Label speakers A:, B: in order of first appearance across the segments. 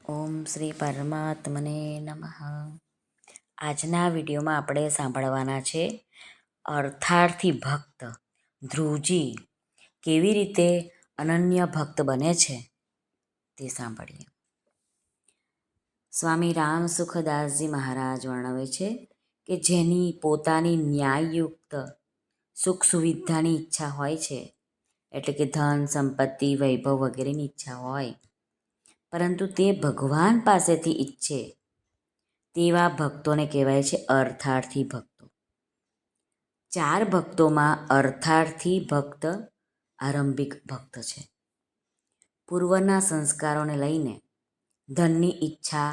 A: ઓમ શ્રી પરમાત્મને નમઃ. આજના વિડીયોમાં આપણે સાંભળવાના છે અર્થાર્થી ભક્ત ધ્રુવજી કેવી રીતે અનન્ય ભક્ત બને છે તે સાંભળીએ. સ્વામી રામ સુખદાસજી મહારાજ વર્ણવે છે કે જેની પોતાની ન્યાયયુક્ત સુખ સુવિધાની ઈચ્છા હોય છે, એટલે કે ધન સંપત્તિ વૈભવ વગેરેની ઈચ્છા હોય, પરંતુ તે ભગવાન પાસેથી ઈચ્છે તેવા ભક્તોને કહેવાય છે અર્થાર્થી ભક્તો. 4 ભક્તોમાં અર્થાર્થી ભક્ત આરંભિક ભક્ત છે. પૂર્વના સંસ્કારોને લઈને ધનની ઈચ્છા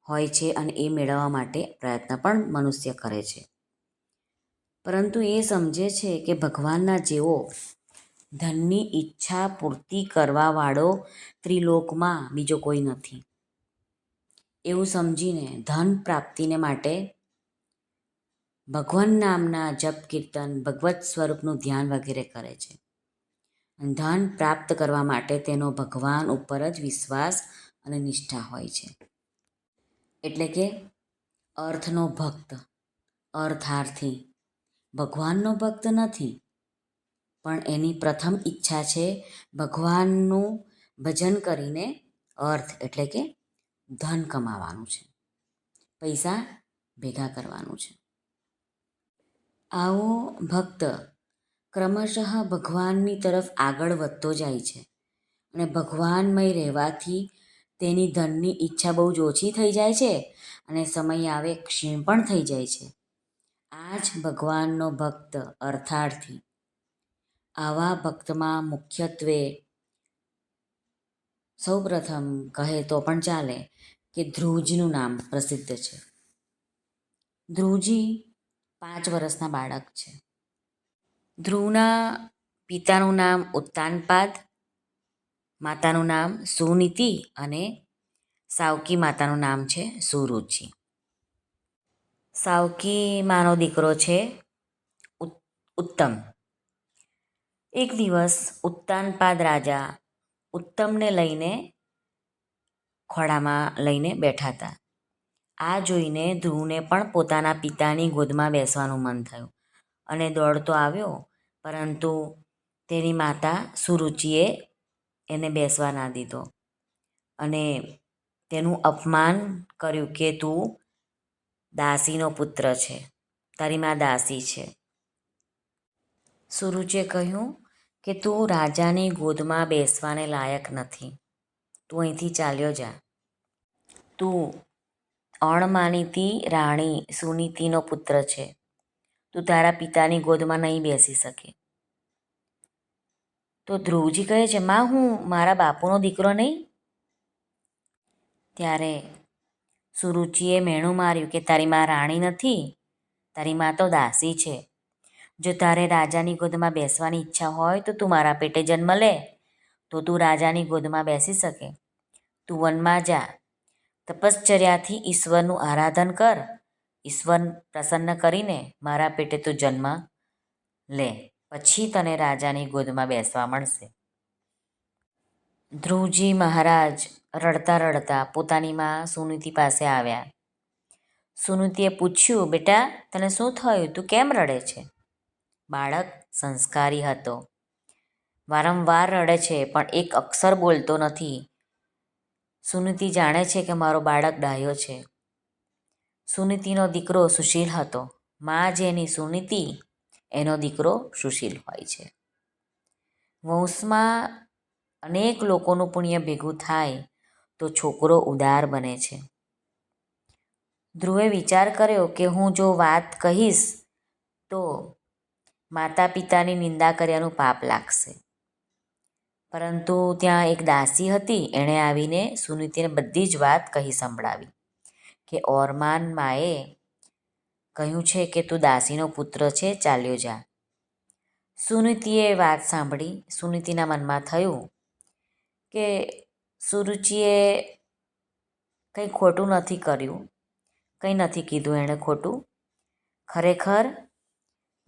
A: હોય છે અને એ મેળવવા માટે પ્રયત્ન પણ મનુષ્ય કરે છે, પરંતુ એ સમજે છે કે ભગવાનના જેવો ધનની ઈચ્છા પૂર્તિ કરવાવાળો ત્રિલોકમાં બીજો કોઈ નથી. એવું સમજીને ધન પ્રાપ્તિને માટે ભગવાન નામના જપ કીર્તન ભગવત સ્વરૂપનું ધ્યાન વગેરે કરે છે. ધન પ્રાપ્ત કરવા માટે તેનો ભગવાન ઉપર જ વિશ્વાસ અને નિષ્ઠા હોય છે. એટલે કે અર્થનો ભક્ત અર્થાર્થી ભગવાનનો ભક્ત નથી, પણ એની પ્રથમ ઈચ્છા છે ભગવાનનું ભજન કરીને અર્થ એટલે કે ધન કમાવાનું છે, પૈસા ભેગા કરવાનું છે. આવો ભક્ત ક્રમશઃ ભગવાનની તરફ આગળ વધતો જાય છે અને ભગવાનમય રહેવાથી તેની ધનની ઈચ્છા બહુ જ ઓછી થઈ જાય છે અને સમય આવે ક્ષીણ પણ થઈ જાય છે. આ જ ભગવાનનો ભક્ત અર્થાર્થી. આવા ભક્તમાં મુખ્યત્વે સૌપ્રથમ કહે તો પણ ચાલે કે ધ્રુવજીનું નામ પ્રસિદ્ધ છે. ધ્રુવજી 5 વર્ષના બાળક છે. ધ્રુવના પિતાનું નામ ઉત્તાનપાદ, માતાનું નામ સુનીતિ અને સાવકી માતાનું નામ છે સુરુચિ. સાવકી માનો દીકરો છે ઉત્તમ. એક દિવસ ઉત્તાનપાદ રાજા ઉત્તમને લઈને ખોળામાં લઈને બેઠા હતા. આ જોઈને ધ્રુવને પણ પોતાના પિતાની ગોદમાં બેસવાનું મન થયું અને દોડતો આવ્યો, પરંતુ તેની માતા સુરુચિએ એને બેસવા ના દીધો અને તેનું અપમાન કર્યું કે તું દાસીનો પુત્ર છે, તારી મા દાસી છે. સુરુચિએ કહ્યું કે તું રાજાની ગોદમાં બેસવાને લાયક નથી, તું અહીંથી ચાલ્યો જા. તું અણમાનીતી રાણી સુનીતિનો પુત્ર છે, તું તારા પિતાની ગોદમાં નહીં બેસી શકે. તો ધ્રુવજી કહે છે, માં હું મારા બાપુનો દીકરો નહીં? ત્યારે સુરુચિએ મેણું માર્યું કે તારી મા રાણી નથી, તારી મા તો દાસી છે. જો તારે રાજાની ગોદમાં બેસવાની ઈચ્છા હોય તો તું મારા પેટે જન્મ લે, તો તું રાજાની ગોદમાં બેસી શકે. તું વનમાં જા, તપશ્ચર્યાથી ઈશ્વરનું આરાધન કર, ઈશ્વર પ્રસન્ન કરીને મારા પેટે તું જન્મ લે, પછી તને રાજાની ગોદમાં બેસવા મળશે. ધ્રુવજી મહારાજ રડતા રડતા પોતાની મા સુનીતિ પાસે આવ્યા. સુનીતિએ પૂછ્યું, બેટા તને શું થયું, તું કેમ રડે છે? બાળક સંસ્કારી હતો, વારંવાર રડે છે પણ એક અક્ષર બોલતો નથી. સુનીતિ જાણે છે કે મારો બાળક ડાહ્યો છે. સુનીતિનો દીકરો સુશીલ હતો. મા જેની સુનીતિ એનો દીકરો સુશીલ હોય છે. વંશમાં અનેક લોકોનું પુણ્ય ભેગું થાય તો છોકરો ઉદાર બને છે. ધ્રુવે વિચાર કર્યો કે હું જો વાત કહીશ તો માતા પિતાની નિંદા કર્યાનું પાપ લાગશે, પરંતુ ત્યાં એક દાસી હતી, એણે આવીને સુનીતિને બધી જ વાત કહી સંભળાવી કે ઓરમાન માએ કહ્યું છે કે તું દાસીનો પુત્ર છે, ચાલ્યો જા. સુનીતિએ વાત સાંભળી. સુનીતિના મનમાં થયું કે સુરુચિએ કંઈ ખોટું નથી કર્યું, કંઈ નથી કીધું એણે ખોટું. ખરેખર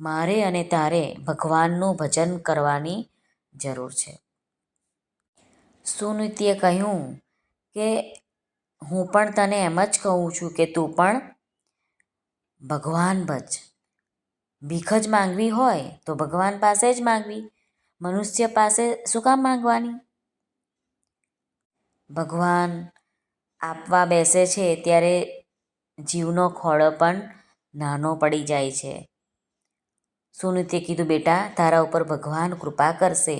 A: મારે અને તારે ભગવાનનું ભજન કરવાની જરૂર છે. સુનીતિએ કહ્યું કે હું પણ તને એમ જ કહું છું કે તું પણ ભગવાન ભજ. ભીખ જ માંગવી હોય તો ભગવાન પાસે જ માંગવી, મનુષ્ય પાસે શું કામ માંગવાની? ભગવાન આપવા બેસે છે ત્યારે જીવનો ખોળો પણ નાનો પડી જાય છે. સુનીતે કીધું, બેટા તારા ઉપર ભગવાન કૃપા કરશે,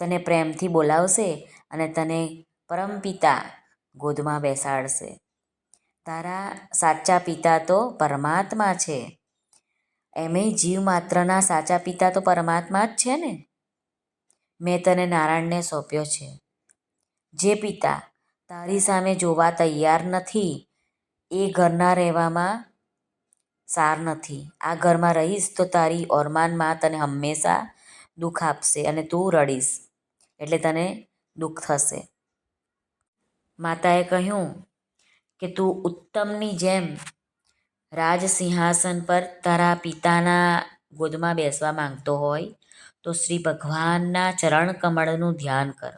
A: તને પ્રેમથી બોલાવશે અને તને પરમપિતા ગોદમાં બેસાડશે. તારા સાચા પિતા તો પરમાત્મા છે. એમેય જીવ માત્રના સાચા પિતા તો પરમાત્મા જ છે ને. મેં તને નારાયણને સોંપ્યો છે. જે પિતા તારી સામે જોવા તૈયાર નથી એ ઘરના રહેવામાં સાર નથી. આ ઘરમાં રહીશ તો તારી ઓરમાન માં તને હંમેશા દુઃખ આપશે અને તું રડીશ એટલે તને દુઃખ થશે. માતાએ કહ્યું કે તું ઉત્તમની જેમ રાજસિંહાસન પર તારા પિતાના ગોદમાં બેસવા માંગતો હોય તો શ્રી ભગવાનના ચરણ કમળનું ધ્યાન કર.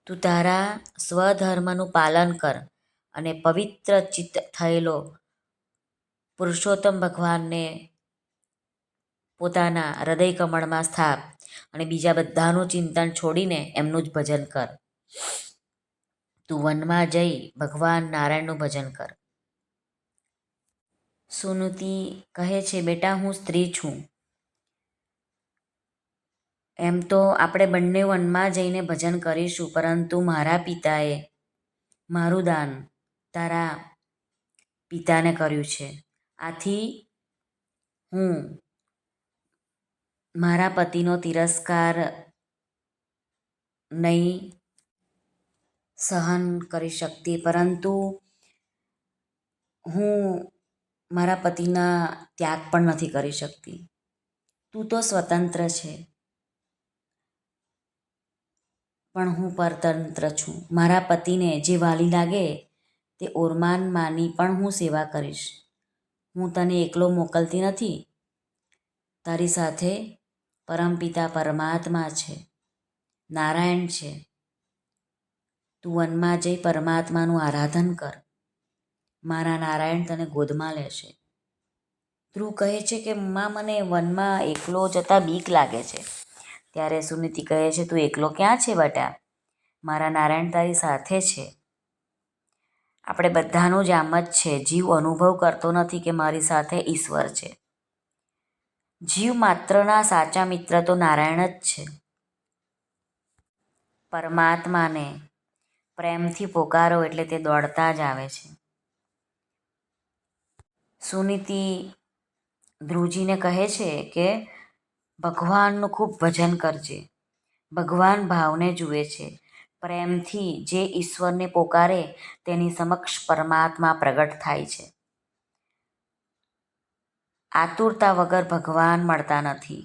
A: તું તારા સ્વધર્મનું પાલન કર અને પવિત્ર ચિત્ત થયેલો પુરુષોત્તમ ભગવાનને પોતાના હૃદય કમળમાં સ્થાપ અને બીજા બધાનું ચિંતન છોડીને એમનું જ ભજન કર. તું વનમાં જઈ ભગવાન નારાયણનું ભજન કર. સુનીતિ કહે છે, બેટા હું સ્ત્રી છું. એમ તો આપણે બંને વનમાં જઈને ભજન કરીશું, પરંતુ મારા પિતાએ મારું દાન તારા પિતાને કર્યું છે. આથી હું મારા પતિનો તિરસ્કાર નહીં સહન કરી શકતી, પરંતુ હું મારા પતિના ત્યાગ પણ નથી કરી શકતી. તું તો સ્વતંત્ર છે પણ હું પરતંત્ર છું. મારા પતિને જે વાલી લાગે તે ઓરમાન માની પણ હું સેવા કરીશ. હું તને એકલો મોકલતી નથી. તારી સાથે પરમપિતા પરમાત્મા છે, નારાયણ છે. તું વનમાં જઈ પરમાત્માનું આરાધન કર. મારા નારાયણ તને ગોદમાં લેશે. ધ્રુવ કહે છે કે માં મને વનમાં એકલો જતાં બીક લાગે છે. ત્યારે સુનીતિ કહે છે, તું એકલો ક્યાં છે બેટા? મારા નારાયણ તારી સાથે છે. આપણે બધાનું જ આમ જ છે. જીવ અનુભવ કરતો નથી કે મારી સાથે ઈશ્વર છે. જીવ માત્રના સાચા મિત્ર તો નારાયણ જ છે. પરમાત્માને પ્રેમથી પોકારો એટલે તે દોડતા જ આવે છે. સુનીતિ ધ્રુવજીને કહે છે કે ભગવાનનું ખૂબ ભજન કરજે. ભગવાન ભાવને જુએ છે. પ્રેમથી જે ઈશ્વરને પોકારે તેની સમક્ષ પરમાત્મા પ્રગટ થાય છે. આતુરતા વગર ભગવાન મળતા નથી.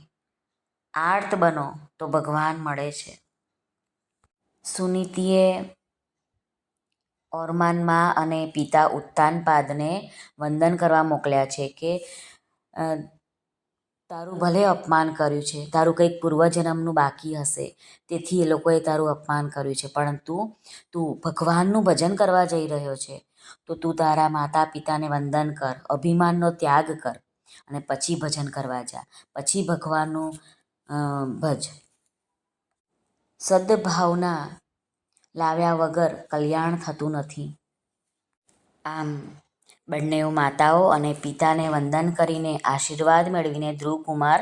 A: આર્ત બનો તો ભગવાન મળે છે. સુનીતિએ ઓરમાન મા અને પિતા ઉત્તાનપાદને વંદન કરવા મોકલ્યા છે કે તારું ભલે અપમાન કર્યું છે, તારું કંઈક પૂર્વજન્મનું બાકી હશે, તેથી એ લોકોએ તારું અપમાન કર્યું છે, પરંતુ તું ભગવાનનું ભજન કરવા જઈ રહ્યો છે તો તું તારા માતા પિતાને વંદન કર, અભિમાનનો ત્યાગ કર અને પછી ભજન કરવા જા. પછી ભગવાનનું ભજ. સદ્ભાવના લાવ્યા વગર કલ્યાણ થતું નથી. આમ બંને માતાઓ અને પિતાને વંદન કરીને આશીર્વાદ મેળવીને ધ્રુવકુમાર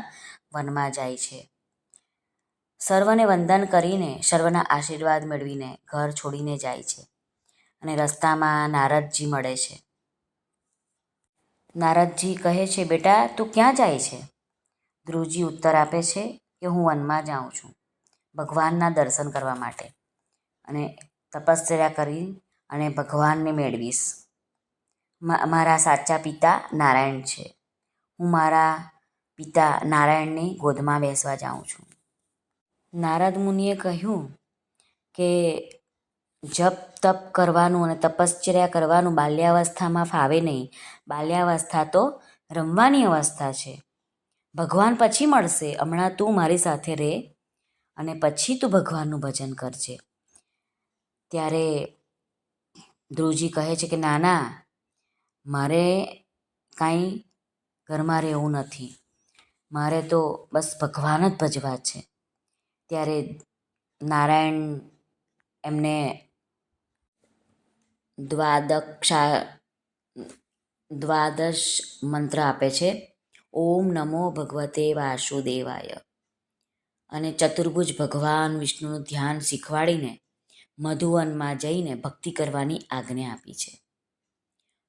A: વનમાં જાય છે. સર્વને વંદન કરીને, સર્વના આશીર્વાદ મેળવીને ઘર છોડીને જાય છે અને રસ્તામાં નારદજી મળે છે. નારદજી કહે છે, બેટા તું ક્યાં જાય છે? ધ્રુવજી ઉત્તર આપે છે કે હું વનમાં જાઉં છું ભગવાનના દર્શન કરવા માટે અને તપશ્ચર્યા કરી અને ભગવાનને મેળવીશ. મારા સાચા પિતા નારાયણ છે. હું મારા પિતા નારાયણની ગોદમાં બેસવા જાઉં છું. નારદ મુનિએ કહ્યું કે જપ તપ કરવાનું અને તપશ્ચર્યા કરવાનું બાલ્યાવસ્થામાં ફાવે નહીં. બાલ્યાવસ્થા તો રમવાની અવસ્થા છે. ભગવાન પછી મળશે. હમણાં તું મારી સાથે રહે અને પછી તું ભગવાનનું ભજન કરજે. ત્યારે ધ્રુવજી કહે છે કે ના ના, મારે કાંઈ ઘરમાં રહેવું નથી, મારે તો બસ ભગવાન જ ભજવા છે. ત્યારે નારાયણ એમને દ્વાદશ મંત્ર આપે છે, ઓમ નમો ભગવતે વાસુદેવાય, અને ચતુર્ભુજ ભગવાન વિષ્ણુનું ધ્યાન શીખવાડીને મધુવનમાં જઈને ભક્તિ કરવાની આજ્ઞા આપી છે.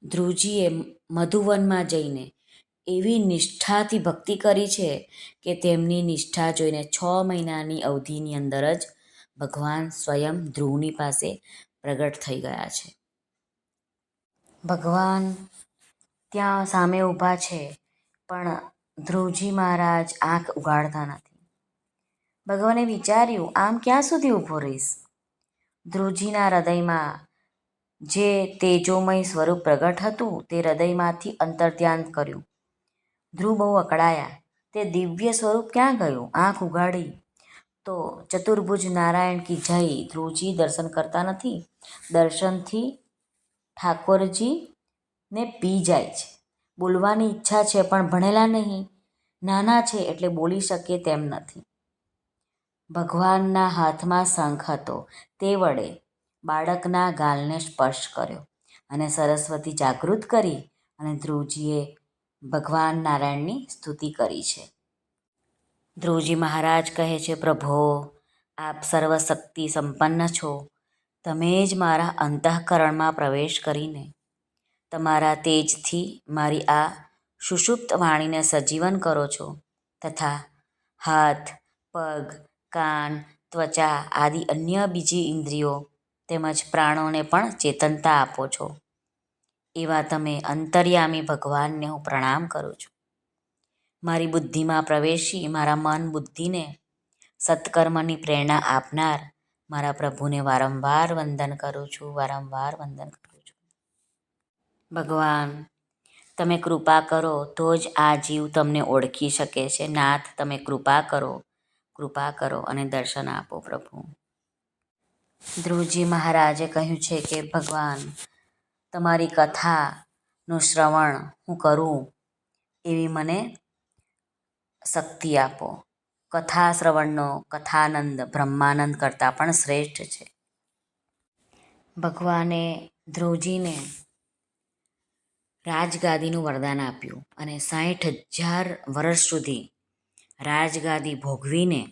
A: ધ્રુવજીએ મધુવનમાં જઈને એવી નિષ્ઠાથી ભક્તિ કરી છે કે તેમની નિષ્ઠા જોઈને 6 મહિનાની અવધિની અંદર જ ભગવાન સ્વયં ધ્રુવની પાસે પ્રગટ થઈ ગયા છે. ભગવાન ત્યાં સામે ઊભા છે, પણ ધ્રુવજી મહારાજ આંખ ઉગાડતા નથી. ભગવાને વિચાર્યું, આમ ક્યાં સુધી ઊભો રહીશ? ધ્રુવજીના હૃદયમાં જે તેજોમય સ્વરૂપ પ્રગટ હતું તે હૃદયમાંથી અંતર્ધ્યાન કર્યું. ધ્રુવ બહુ અકળાયા, તે દિવ્ય સ્વરૂપ ક્યાં ગયું? આંખ ઉગાડી તો ચતુર્ભુજ નારાયણ કી જય, ધ્રુવજી દર્શન કરતા નથી. દર્શનથી ઠાકોરજીને પી જાય છે. બોલવાની ઈચ્છા છે પણ ભણેલા નહીં, નાના છે એટલે બોલી શકે તેમ નથી. ભગવાનના હાથમાં શંખ હતો, તે વડે બાળકના ગાલને સ્પર્શ કર્યો અને સરસ્વતી જાગૃત કરી અને ધ્રુવજીએ ભગવાન નારાયણની સ્તુતિ કરી છે. ધ્રુવજી મહારાજ કહે છે, પ્રભો આપ સર્વશક્તિ સંપન્ન છો, તમે જ મારા અંતઃકરણમાં પ્રવેશ કરીને તમારા તેજથી મારી આ સુષુપ્ત વાણીને સજીવન કરો છો, તથા હાથ, પગ, કાન, ત્વચા આદિ અન્ય બીજી ઇન્દ્રિયો તેમજ પ્રાણોને પણ ચેતનતા આપો છો. એવા તમે અંતર્યામી ભગવાનને હું પ્રણામ કરું છું. મારી બુદ્ધિમાં પ્રવેશી મારા મન બુદ્ધિને સત્કર્મની પ્રેરણા આપનાર મારા પ્રભુને વારંવાર વંદન કરું છું, વારંવાર વંદન કરું છું. ભગવાન તમે કૃપા કરો તો જ આ જીવ તમને ઓળખી શકે છે. નાથ તમે કૃપા કરો અને દર્શન આપો પ્રભુ. ધ્રુવજી મહારાજે કહ્યું છે કે ભગવાન તમારી કથાનું શ્રવણ હું કરું એવી મને શક્તિ આપો. કથા શ્રવણનો કથાનંદ બ્રહ્માનંદ કરતાં પણ શ્રેષ્ઠ છે. ભગવાને ધ્રુવજીને રાજગાદીનું વરદાન આપ્યું અને 60,000 વર્ષ સુધી રાજગાદી ભોગવીને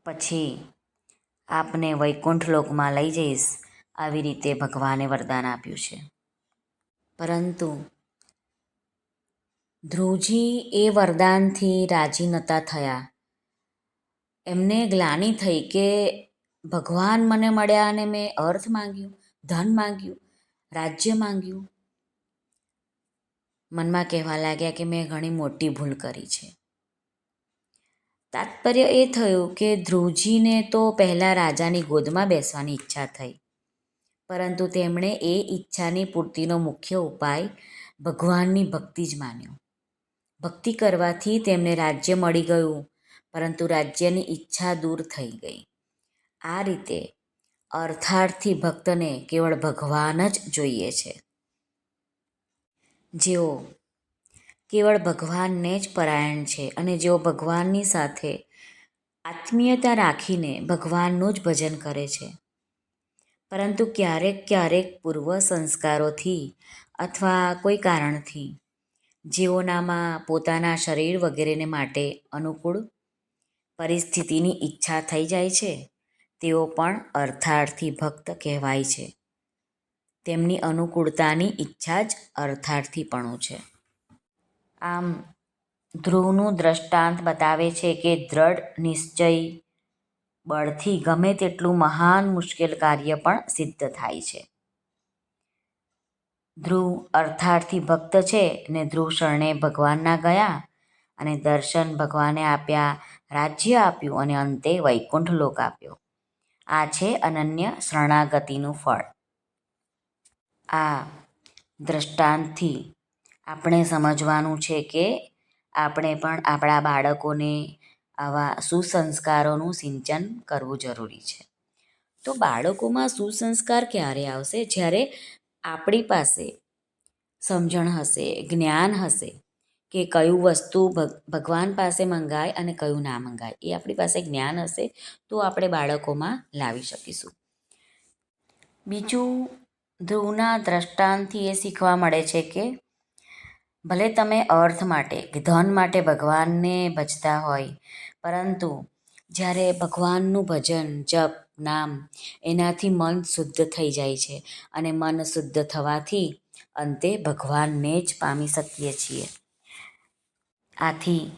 A: પછી આપને વૈકુંઠ લોકમાં લઈ જઈશ, આવી રીતે ભગવાને વરદાન આપ્યું છે. પરંતુ ધ્રુવજી એ વરદાનથી રાજી નહોતા થયા. એમને ગ્લાનિ થઈ કે ભગવાન મને મળ્યા અને મેં અર્થ માંગ્યું, ધન માંગ્યું, રાજ્ય માંગ્યું. મનમાં કહેવા લાગ્યા કે મેં ઘણી મોટી ભૂલ કરી છે. તાત્પર્ય એ થયું કે ધ્રુવજીને તો પહેલાં રાજાની ગોદમાં બેસવાની ઈચ્છા થઈ, પરંતુ તેમણે એ ઈચ્છાની પૂર્તિનો મુખ્ય ઉપાય ભગવાનની ભક્તિ જ માન્યો. ભક્તિ કરવાથી તેમને રાજ્ય મળી ગયું, પરંતુ રાજ્યની ઈચ્છા દૂર થઈ ગઈ. આ રીતે અર્થાર્થી ભક્તને કેવળ ભગવાન જ જોઈએ છે. જેઓ કેવળ ભગવાનને જ પરાયણ છે અને જેઓ ભગવાનની સાથે આત્મીયતા રાખીને ભગવાનનું જ ભજન કરે છે, પરંતુ ક્યારેક પૂર્વ સંસ્કારોથી અથવા કોઈ કારણથી જેઓનામાં પોતાના શરીર વગેરેને માટે અનુકૂળ પરિસ્થિતિની ઈચ્છા થઈ જાય છે, તેઓ પણ અર્થાર્થી ભક્ત કહેવાય છે. તેમની અનુકૂળતાની ઈચ્છા જ અર્થાર્થીપણું છે. આમ ધ્રુવનું દ્રષ્ટાંત બતાવે છે કે દ્રઢ નિશ્ચય બળથી ગમે તેટલું મહાન મુશ્કેલ કાર્ય પણ સિદ્ધ થાય છે. ધ્રુવ અર્થાર્થી ભક્ત છે ને ધ્રુવ શરણે ભગવાનના ગયા અને દર્શન ભગવાને આપ્યા, રાજ્ય આપ્યું અને અંતે વૈકુંઠ લોક આપ્યો. આ છે અનન્ય શરણાગતિનું ફળ. આ દ્રષ્ટાંતથી આપણે સમજવાનું છે કે આપણે પણ આપણા બાળકોને આવા સુસંસ્કારોનું સિંચન કરવું જરૂરી છે. તો બાળકોમાં સુસંસ્કાર ક્યારે આવશે? જ્યારે આપણી પાસે સમજણ હશે, જ્ઞાન હશે કે કયું વસ્તુ ભગવાન પાસે મંગાય અને કયું ના મંગાય. એ આપણી પાસે જ્ઞાન હશે તો આપણે બાળકોમાં લાવી શકીશું. બીજું, ધ્રુવના દ્રષ્ટાંતથી એ શીખવા મળે છે કે ભલે તમે અર્થ માટે કે ધન માટે ભગવાનને ભજતા હોય, પરંતુ જ્યારે ભગવાનનું ભજન, જપ, નામ એનાથી મન શુદ્ધ થઈ જાય છે અને મન શુદ્ધ થવાથી અંતે ભગવાનને જ પામી શકીએ છીએ. આથી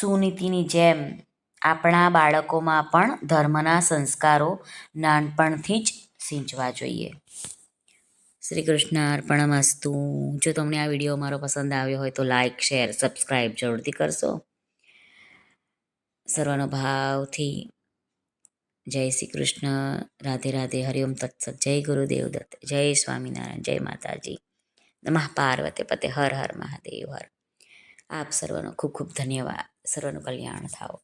A: સુનીતિની જેમ આપણા બાળકોમાં પણ ધર્મના સંસ્કારો નાનપણથી જ સિંચવા જોઈએ. શ્રી કૃષ્ણ અર્પણમસ્તુ. જો તમને આ વિડીયો મારો પસંદ આવ્યો હોય તો લાઈક, શેર, સબસ્ક્રાઈબ જરૂરથી કરશો. સર્વનો ભાવથી જય શ્રી કૃષ્ણ. રાધે રાધે. હરિઓમ તત્સત. જય ગુરુદેવ દત્ત. જય સ્વામિનારાયણ. જય માતાજી. નમઃ પાર્વતી પતે. હર હર મહાદેવ હર. આપ સર્વનો ખૂબ ખૂબ ધન્યવાદ. સર્વનું કલ્યાણ થાઓ.